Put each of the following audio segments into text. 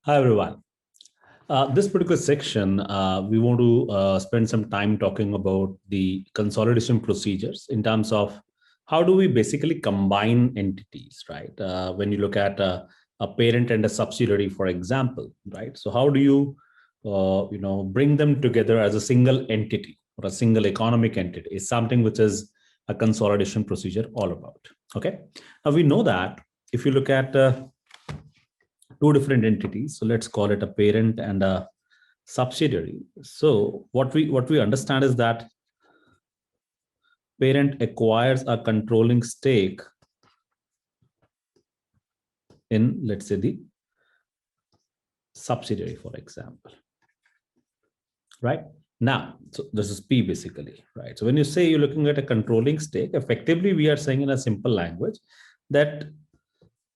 Hi, everyone. This particular section, we want to spend some time talking about the consolidation procedures in terms of how do we basically combine entities, right? When you look at a parent and a subsidiary, for example, right? So how do you, bring them together as a single entity or a single economic entity is something which is a consolidation procedure all about. Okay. Now we know that if you look at two different entities, so let's call it a parent and a subsidiary. So what we understand is that parent acquires a controlling stake in, let's say, the subsidiary, for example, right? Now, so this is P basically, right? So when you say you're looking at a controlling stake, effectively we are saying in a simple language that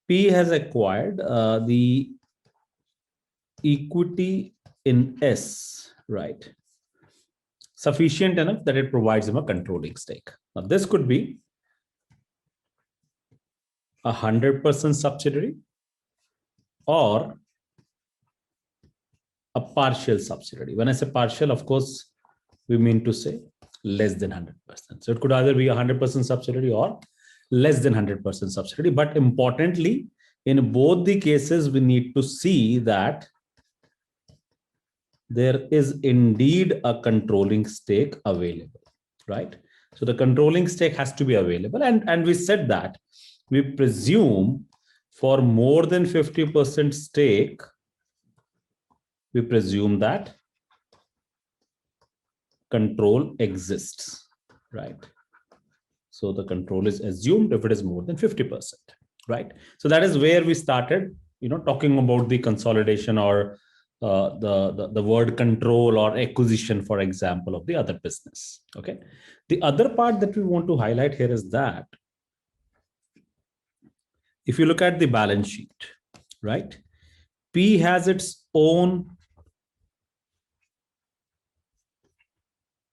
P has acquired the equity in S, right? Sufficient enough that it provides him a controlling stake. Now, this could be 100% subsidiary or a partial subsidiary. When I say partial, of course, we mean to say less than 100%. So it could either be 100% subsidiary or less than 100% subsidiary. But importantly, in both the cases, we need to see that there is indeed a controlling stake available, right? So the controlling stake has to be available. And we said that we presume for more than 50% stake, we presume that control exists, right? So the control is assumed if it is more than 50%, right? So that is where we started, talking about the consolidation or the word control or acquisition, for example, of the other business. Okay. The other part that we want to highlight here is that if you look at the balance sheet, right, P has its own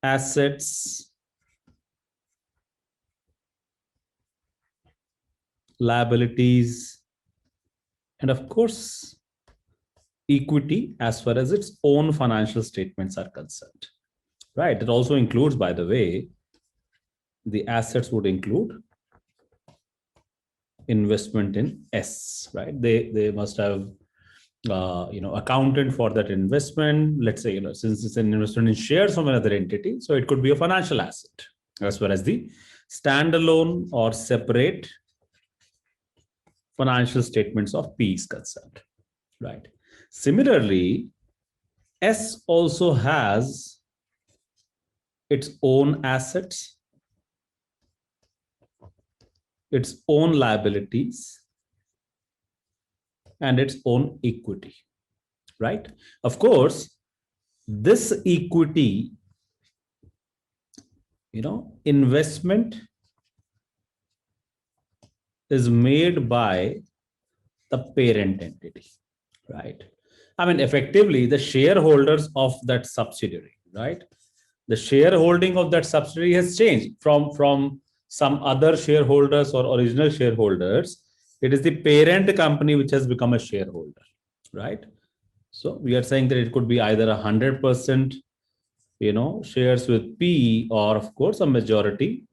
assets, liabilities, and of course, equity as far as its own financial statements are concerned, right? It also includes, by the way, the assets would include investment in S, right? They must have accounted for that investment. Let's say, since it's an investment in shares of another entity, so it could be a financial asset as well as the standalone or separate financial statements of P is concerned, right? Similarly, S also has its own assets, its own liabilities, and its own equity, right? Of course, this equity, investment is made by the parent entity, right? I mean, effectively, the shareholders of that subsidiary, right? The shareholding of that subsidiary has changed from some other shareholders or original shareholders. It is the parent company which has become a shareholder, right? So we are saying that it could be either 100%, shares with P, or of course a majority.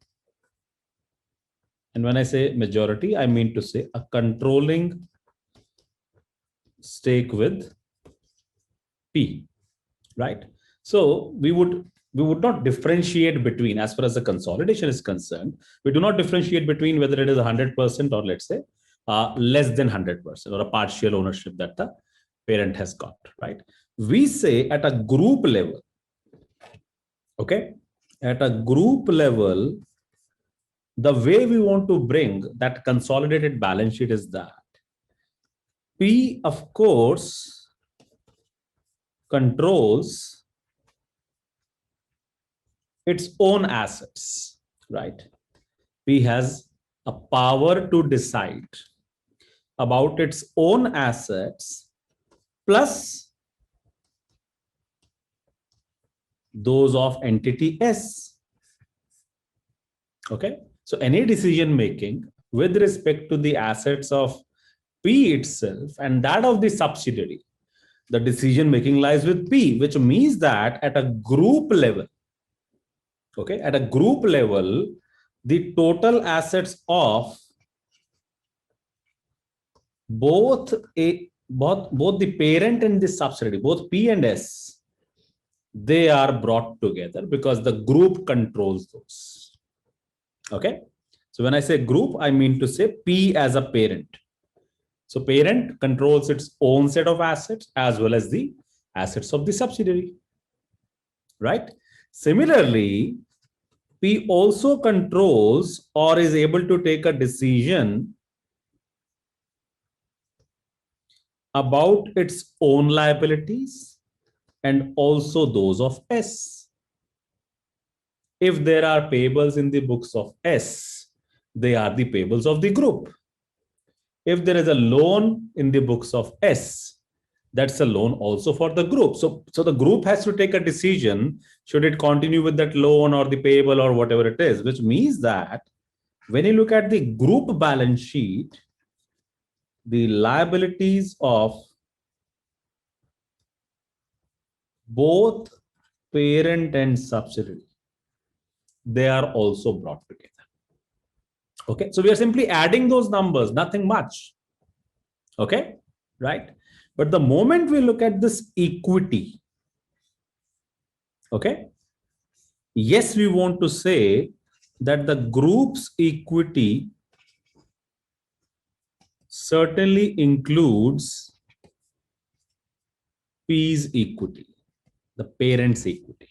And when I say majority, I mean to say a controlling stake with P, right? So we would not differentiate between, as far as the consolidation is concerned, we do not differentiate between whether it is 100% or let's say less than 100% or a partial ownership that the parent has got, right? We say at a group level, okay, at a group level, the way we want to bring that consolidated balance sheet is that P, of course, controls its own assets, right? P has a power to decide about its own assets plus those of entity S. Okay. So any decision making with respect to the assets of P itself and that of the subsidiary The decision making lies with P, which means that at a group level, okay, at a group level, the total assets of both the parent and the subsidiary, both P and S, they are brought together because the group controls those. Okay. So when I say group, I mean to say P as a parent. So parent controls its own set of assets as well as the assets of the subsidiary. Right. Similarly, P also controls or is able to take a decision about its own liabilities and also those of S. If there are payables in the books of S, they are the payables of the group. If there is a loan in the books of S, that's a loan also for the group. So the group has to take a decision, should it continue with that loan or the payable or whatever it is, which means that when you look at the group balance sheet, the liabilities of both parent and subsidiary, they are also brought together. Okay, so we are simply adding those numbers, nothing much. Okay, right? But the moment we look at this equity, okay, yes, we want to say that the group's equity certainly includes P's equity, the parent's equity.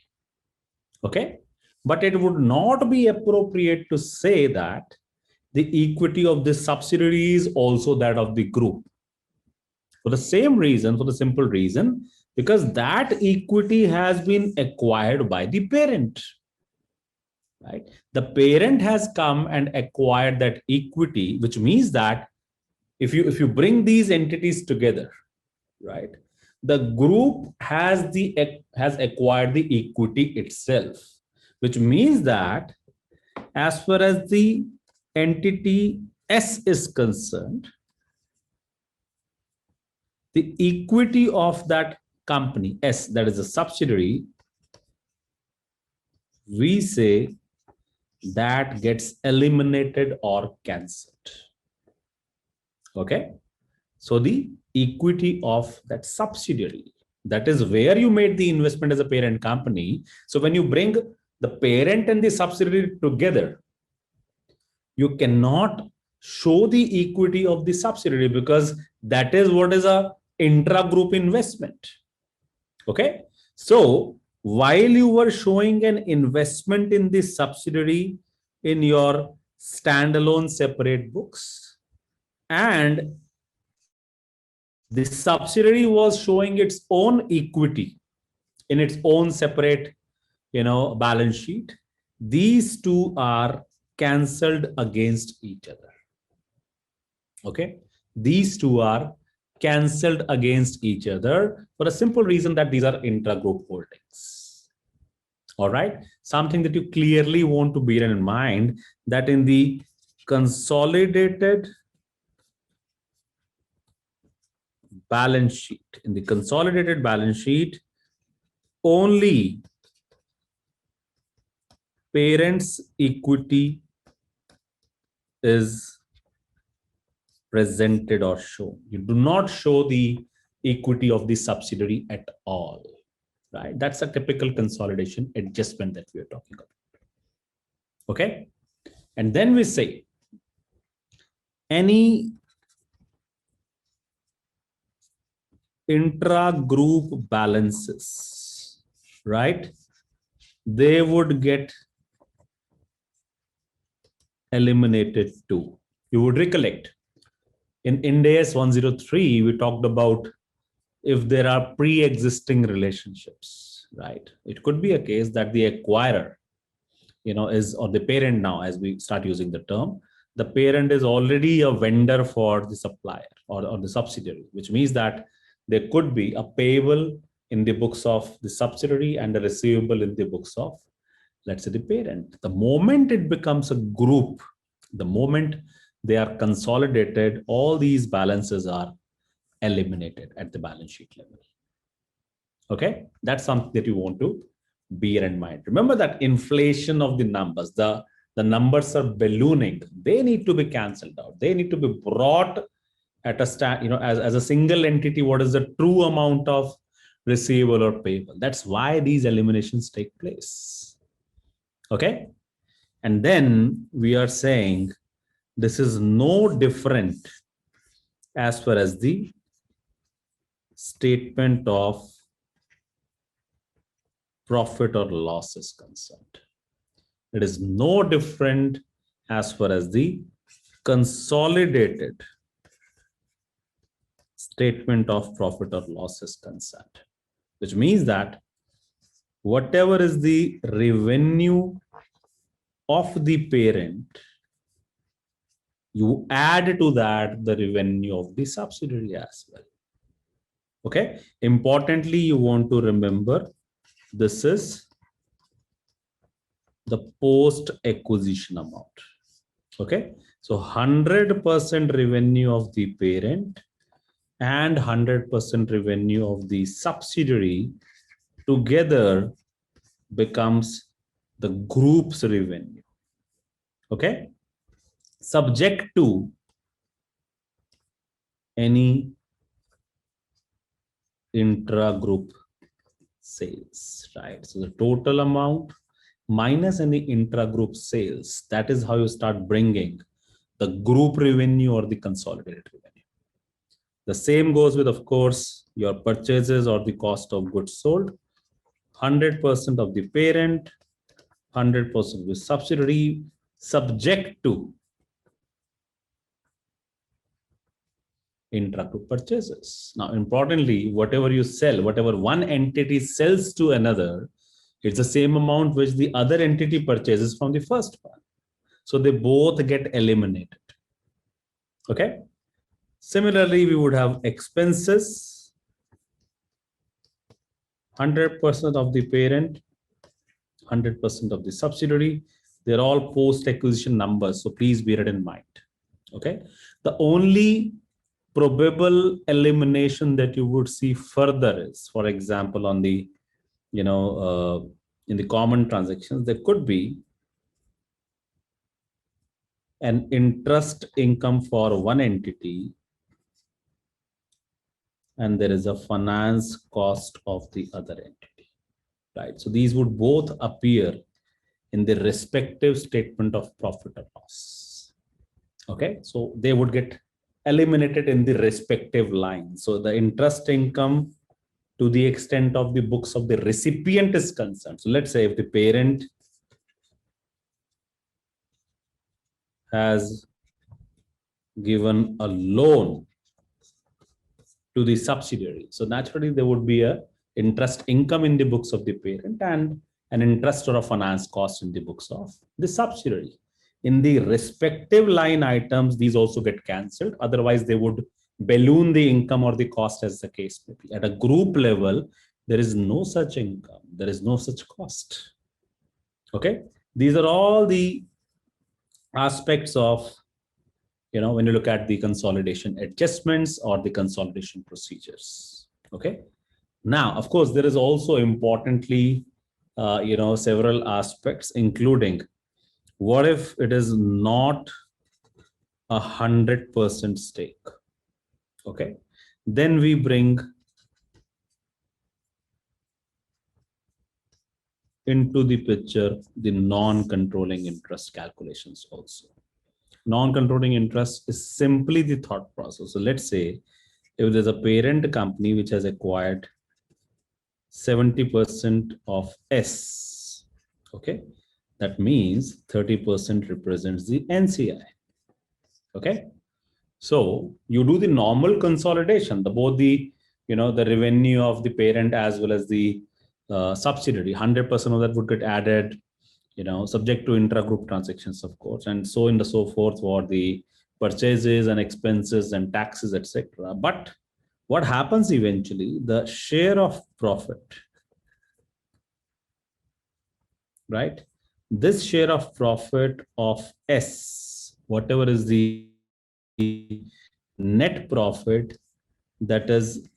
Okay, but it would not be appropriate to say that the equity of the subsidiary is also that of the group. For the same reason, for the simple reason, because that equity has been acquired by the parent. Right? The parent has come and acquired that equity, which means that if you bring these entities together, right, the group has acquired the equity itself, which means that as far as the entity S is concerned, the equity of that company S, that is a subsidiary, we say that gets eliminated or cancelled. Okay, so the equity of that subsidiary, that is where you made the investment as a parent company. So when you bring the parent and the subsidiary together, you cannot show the equity of the subsidiary because that is what is a intra-group investment. Okay, so while you were showing an investment in the subsidiary in your standalone separate books, and the subsidiary was showing its own equity in its own separate, balance sheet, these two are cancelled against each other. Okay, these two are cancelled against each other for a simple reason that these are intra-group holdings. All right, something that you clearly want to bear in mind, that in the consolidated balance sheet, only parents' equity is presented or shown. You do not show the equity of the subsidiary at all, right? That's a typical consolidation adjustment that we are talking about. Okay, and then we say any intra-group balances, right, they would get eliminated too. You would recollect in Ind AS 103, we talked about if there are pre-existing relationships, right? It could be a case that the acquirer, is, or the parent now, as we start using the term, the parent is already a vendor for the supplier or the subsidiary, which means that there could be a payable in the books of the subsidiary and a receivable in the books of, let's say, the parent. The moment it becomes a group, the moment they are consolidated, all these balances are eliminated at the balance sheet level. Okay, that's something that you want to bear in mind. Remember that inflation of the numbers, the numbers are ballooning. They need to be cancelled out. They need to be brought at a as a single entity. What is the true amount of receivable or payable? That's why these eliminations take place. Okay, and then we are saying this is no different as far as the statement of profit or loss is concerned. It is no different as far as the consolidated statement of profit or loss is concerned, which means that whatever is the revenue of the parent, you add to that the revenue of the subsidiary as well. Okay, importantly, you want to remember this is the post acquisition amount. Okay, so 100% revenue of the parent and 100% revenue of the subsidiary together becomes the group's revenue. Okay, subject to any intra-group sales, right? So the total amount minus any intra-group sales, that is how you start bringing the group revenue or the consolidated revenue. The same goes with, of course, your purchases or the cost of goods sold. 100% of the parent, 100% of the subsidiary, subject to intra-group purchases. Now, importantly, whatever you sell, whatever one entity sells to another, it's the same amount which the other entity purchases from the first one. So they both get eliminated. Okay. Similarly, we would have expenses, 100% of the parent, 100% of the subsidiary. They're all post-acquisition numbers, so please bear it in mind. Okay. The only probable elimination that you would see further is, for example, on the, in the common transactions, there could be an interest income for one entity and there is a finance cost of the other entity, right? So these would both appear in the respective statement of profit or loss. Okay, so they would get eliminated in the respective line. So the interest income to the extent of the books of the recipient is concerned. So let's say if the parent has given a loan to the subsidiary, so naturally there would be a interest income in the books of the parent and an interest or a finance cost in the books of the subsidiary. In the respective line items, these also get cancelled. Otherwise, they would balloon the income or the cost as the case may be. At a group level, there is no such income. There is no such cost. Okay. These are all the aspects of, when you look at the consolidation adjustments or the consolidation procedures. Okay. Now, of course, there is also importantly, several aspects, including what if it is not 100% stake? Okay, then we bring into the picture the non-controlling interest calculations also. Non-controlling interest is simply the thought process. So let's say if there's a parent company which has acquired 70% of S, okay, that means 30% represents the NCI. Okay, so you do the normal consolidation, both the the revenue of the parent as well as the subsidiary. 100% of that would get added, subject to intra-group transactions, of course, and so on and so forth for the purchases and expenses and taxes, etc. But what happens eventually? The share of profit, right? This share of profit of S, whatever is the net profit that is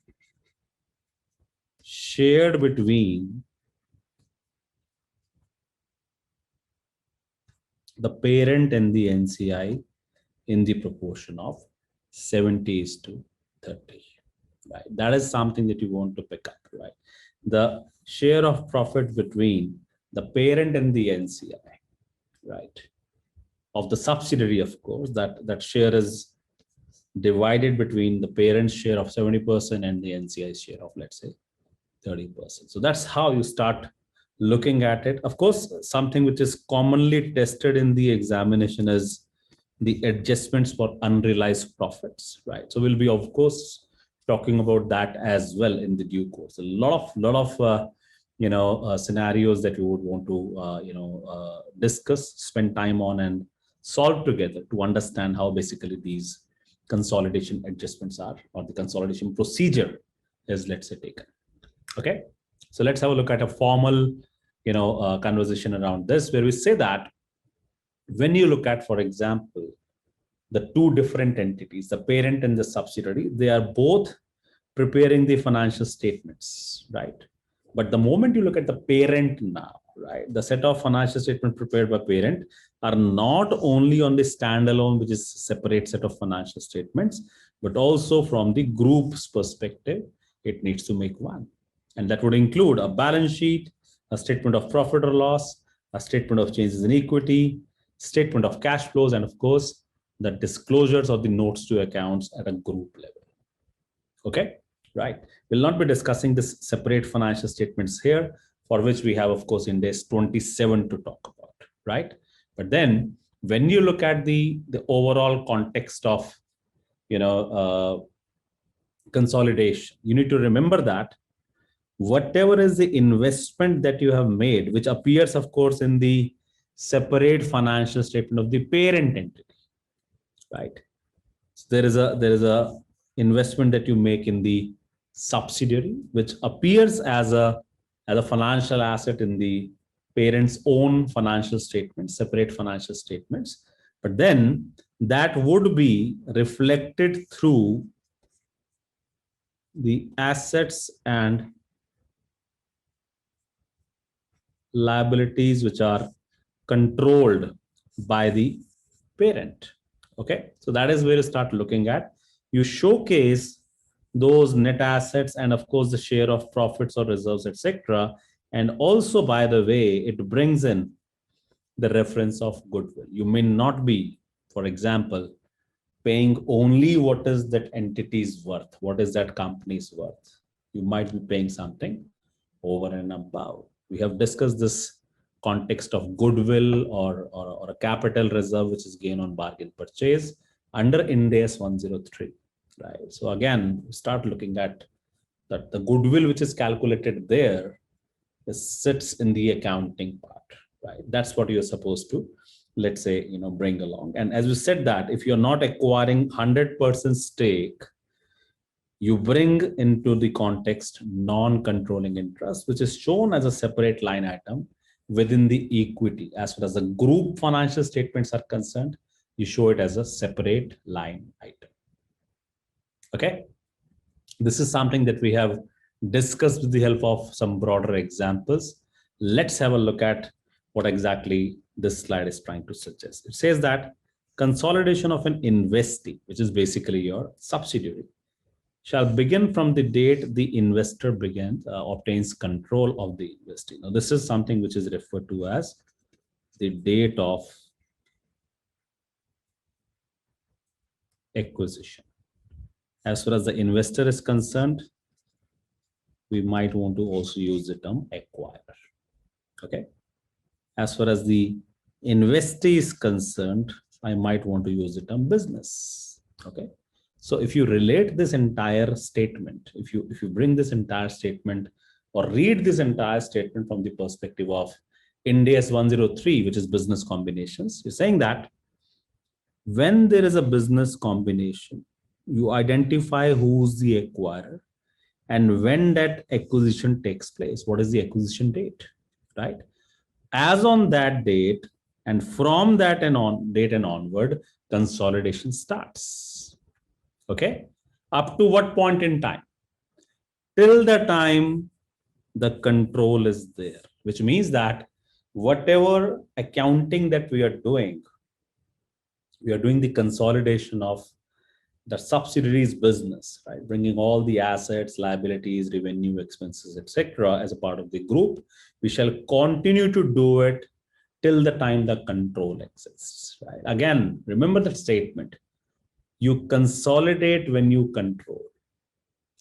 shared between the parent and the NCI in the proportion of 70:30. Right. That is something that you want to pick up, right? The share of profit between the parent and the NCI, right? Of the subsidiary, of course, that share is divided between the parent's share of 70% and the NCI share of, let's say, 30%. So that's how you start looking at it. Of course, something which is commonly tested in the examination is the adjustments for unrealized profits, right? So we'll be, of course, talking about that as well in the due course. A lot of scenarios that we would want to discuss, spend time on, and solve together to understand how basically these consolidation adjustments are, or the consolidation procedure is, let's say, taken. Okay, so let's have a look at a formal conversation around this, where we say that when you look at, for example, the two different entities, the parent and the subsidiary, they are both preparing the financial statements, right? But the moment you look at the parent now, right, the set of financial statements prepared by parent are not only on the standalone, which is separate set of financial statements, but also from the group's perspective, it needs to make one. And that would include a balance sheet, a statement of profit or loss, a statement of changes in equity, statement of cash flows, and of course, the disclosures of the notes to accounts at a group level. Okay, right. We'll not be discussing this separate financial statements here, for which we have, of course, index 27 to talk about, right? But then when you look at the overall context of, consolidation, you need to remember that whatever is the investment that you have made, which appears, of course, in the separate financial statement of the parent entity, right? So there is a investment that you make in the subsidiary, which appears as a financial asset in the parent's own financial statements, separate financial statements. But then that would be reflected through the assets and liabilities which are controlled by the parent. Okay, so that is where you start looking at. You showcase those net assets and, of course, the share of profits or reserves, etc. And also, by the way, it brings in the reference of goodwill. You may not be, for example, paying only what is that entity's worth, what is that company's worth. You might be paying something over and above. We have discussed this context of goodwill or a capital reserve, which is gain on bargain purchase under Ind AS 103, right? So again, start looking at that the goodwill which is calculated there sits in the accounting part, right? That's what you're supposed to, let's say, bring along. And as we said that if you're not acquiring 100% stake, you bring into the context non-controlling interest, which is shown as a separate line item within the equity. As far as the group financial statements are concerned, you show it as a separate line item. Okay, this is something that we have discussed with the help of some broader examples. Let's have a look at what exactly this slide is trying to suggest. It says that consolidation of an investee, which is basically your subsidiary, shall begin from the date the investor obtains control of the investee. Now, this is something which is referred to as the date of acquisition. As far as the investor is concerned, we might want to also use the term acquirer. Okay. As far as the investee is concerned, I might want to use the term business. Okay. So if you relate this entire statement, if you bring this entire statement or read this entire statement from the perspective of Ind AS 103, which is business combinations, you're saying that when there is a business combination, you identify who's the acquirer and when that acquisition takes place. What is the acquisition date, right? As on that date, and from that date and onward, consolidation starts. Okay, up to what point in time? Till the time the control is there, which means that whatever accounting that we are doing the consolidation of the subsidiaries business, right? Bringing all the assets, liabilities, revenue, expenses, etc. as a part of the group. We shall continue to do it till the time the control exists, right? Again, remember the statement. You consolidate when you control,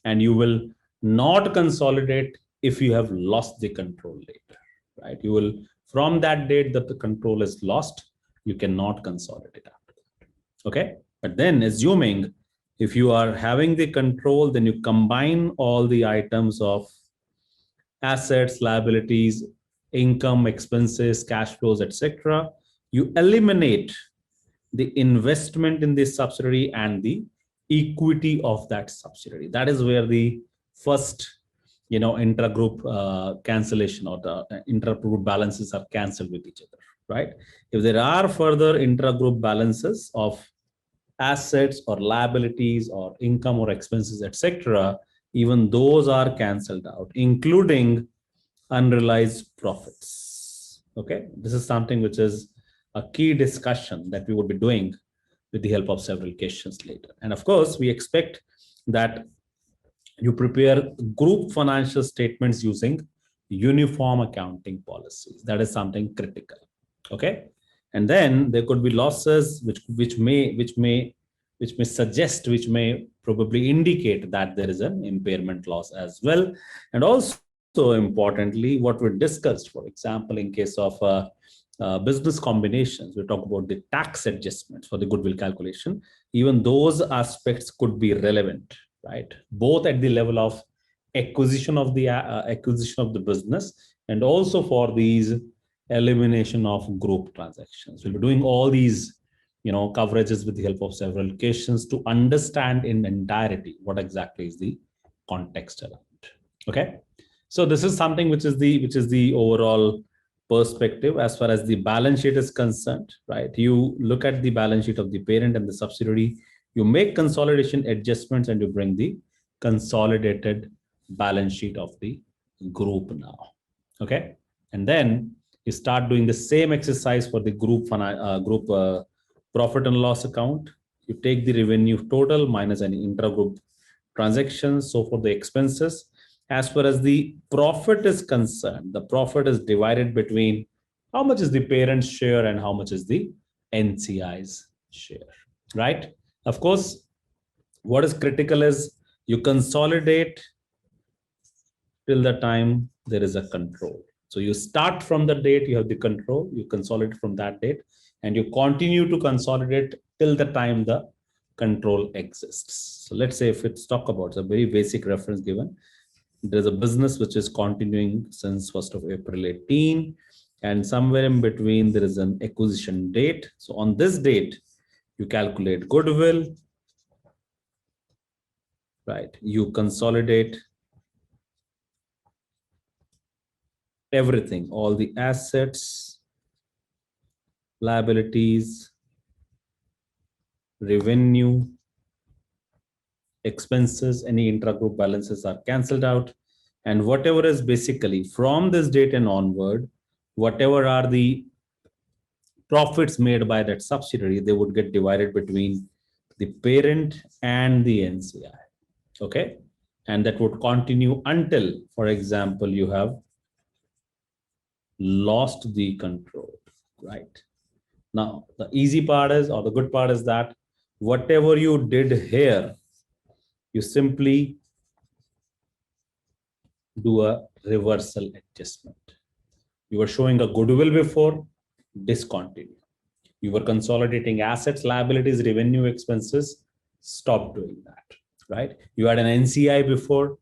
and you will not consolidate if you have lost the control later, right? You will, from that date that the control is lost, you cannot consolidate after that. Okay, but then assuming if you are having the control, then you combine all the items of assets, liabilities, income, expenses, cash flows, etc. You eliminate the investment in this subsidiary and the equity of that subsidiary. That is where the first, intragroup cancellation or the intragroup balances are cancelled with each other, right? If there are further intragroup balances of assets or liabilities or income or expenses, etc., even those are cancelled out, including unrealized profits. Okay, this is something which is a key discussion that we would be doing with the help of several questions later. And of course, we expect that you prepare group financial statements using uniform accounting policies. That is something critical. Okay, and then there could be losses which may suggest, which may probably indicate that there is an impairment loss as well. And also importantly, what we discussed, for example, in case of business combinations, we talk about the tax adjustments for the goodwill calculation. Even those aspects could be relevant, right? Both at the level of acquisition of the business, and also for these elimination of group transactions. We'll be doing all these coverages with the help of several questions to understand in entirety what exactly is the context around. Okay, so this is something which is the overall perspective as far as the balance sheet is concerned, right? You look at the balance sheet of the parent and the subsidiary, you make consolidation adjustments, and you bring the consolidated balance sheet of the group now. Okay, and then you start doing the same exercise for the group profit and loss account. You take the revenue total minus any intra-group transactions. So for the expenses, as far as the profit is concerned, the profit is divided between how much is the parent's share and how much is the NCI's share, right? Of course, what is critical is you consolidate till the time there is a control. So you start from the date you have the control, you consolidate from that date, and you continue to consolidate till the time the control exists. So let's say if it's talk about a very basic reference given, there's a business which is continuing since 1st of April 18, and somewhere in between there is an acquisition date. So on this date, you calculate goodwill, right? You consolidate everything, all the assets, liabilities, revenue, expenses, any intra-group balances are cancelled out. And whatever is basically from this date and onward, whatever are the profits made by that subsidiary, they would get divided between the parent and the NCI. Okay, and that would continue until, for example, you have lost the control, right? Now, the easy part is, or the good part is that whatever you did here, you simply do a reversal adjustment. You were showing a goodwill before, discontinue. You were consolidating assets, liabilities, revenue, expenses, stop doing that, right? You had an NCI before,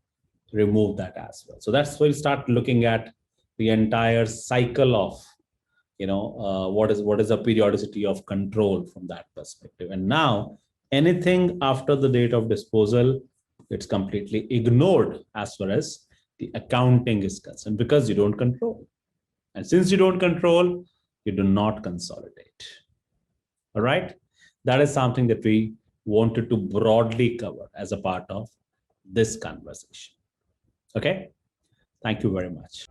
remove that as well. So that's where you start looking at the entire cycle of what is the periodicity of control from that perspective. And now anything after the date of disposal, it's completely ignored as far as the accounting is concerned, because you don't control. And since you don't control, you do not consolidate. All right, that is something that we wanted to broadly cover as a part of this conversation. Okay, Thank you very much.